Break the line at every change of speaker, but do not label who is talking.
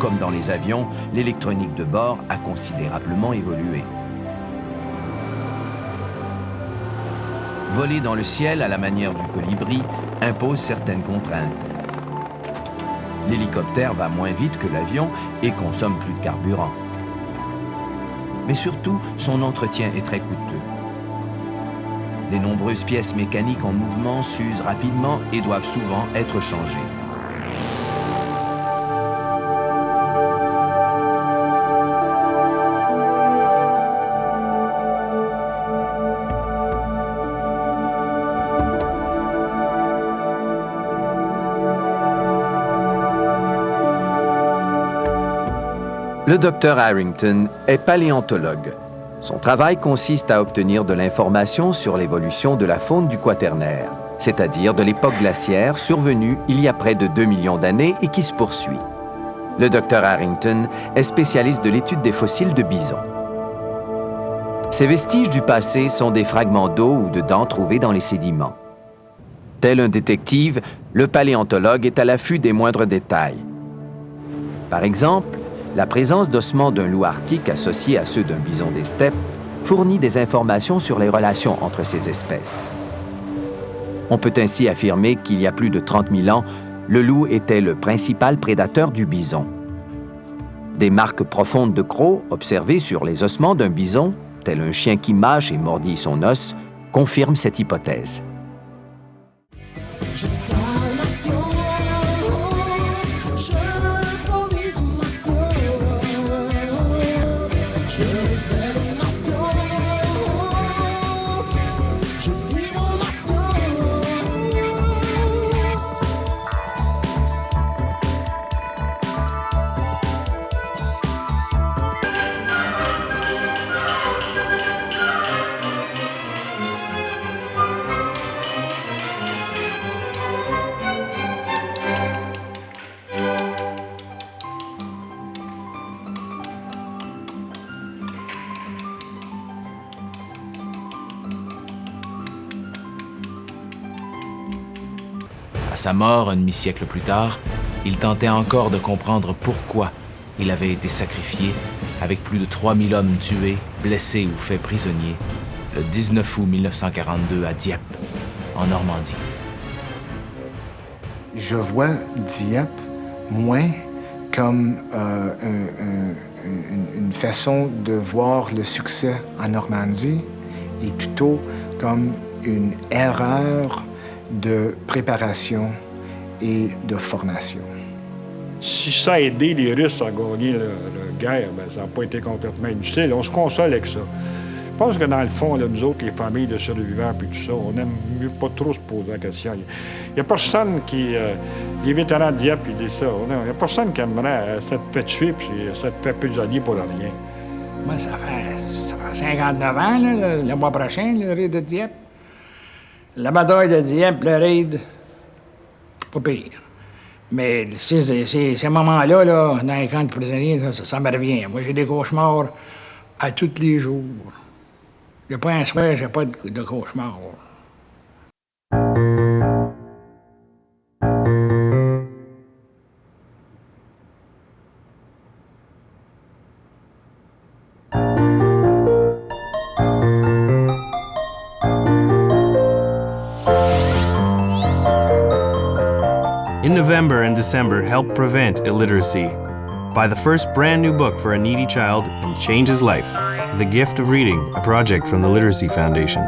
comme dans les avions, l'électronique de bord a considérablement évolué. Voler dans le ciel à la manière du colibri impose certaines contraintes. L'hélicoptère va moins vite que l'avion et consomme plus de carburant. Mais surtout, son entretien est très coûteux. Les nombreuses pièces mécaniques en mouvement s'usent rapidement et doivent souvent être changées. Le Dr Harrington est paléontologue. Son travail consiste à obtenir de l'information sur l'évolution de la faune du Quaternaire, c'est-à-dire de l'époque glaciaire survenue il y a près de 2 millions d'années et qui se poursuit. Le Dr Harrington est spécialiste de l'étude des fossiles de bisons. Ces vestiges du passé sont des fragments d'eau ou de dents trouvés dans les sédiments. Tel un détective, le paléontologue est à l'affût des moindres détails. Par exemple, la présence d'ossements d'un loup arctique associés à ceux d'un bison des steppes fournit des informations sur les relations entre ces espèces. On peut ainsi affirmer qu'il y a plus de 30 000 ans, le loup était le principal prédateur du bison. Des marques profondes de crocs observées sur les ossements d'un bison, tel un chien qui mâche et mordille son os, confirment cette hypothèse.
À sa mort, un demi-siècle plus tard, il tentait encore de comprendre pourquoi il avait été sacrifié, avec plus de 3000 hommes tués, blessés ou faits prisonniers, le 19 août 1942 à Dieppe, en Normandie.
Je vois Dieppe moins comme une façon de voir le succès en Normandie et plutôt comme une erreur de préparation et de formation.
Si ça a aidé les Russes à gagner la guerre, bien, ça n'a pas été complètement inutile. On se console avec ça. Je pense que dans le fond, là, nous autres, les familles de survivants et tout ça, on n'aime mieux pas trop se poser la question. Il n'y a personne qui... les vétérans de Dieppe, ils disent ça. Il n'y a personne qui aimerait ça te fait tuer puis ça te fait prisonnier pour rien.
Moi, ça fait 59 ans, là, le mois prochain, le raid de Dieppe. La bataille de Dieppe, le raid, pas pire. Mais ces moments-là, là, dans les camps de prisonniers, ça me revient. Moi, j'ai des cauchemars à tous les jours. Il n'y a pas un soir, j'ai pas de cauchemars.
In November and December, help prevent illiteracy. Buy the first brand new book for a needy child and change his life. The Gift of Reading, a project from the Literacy Foundation.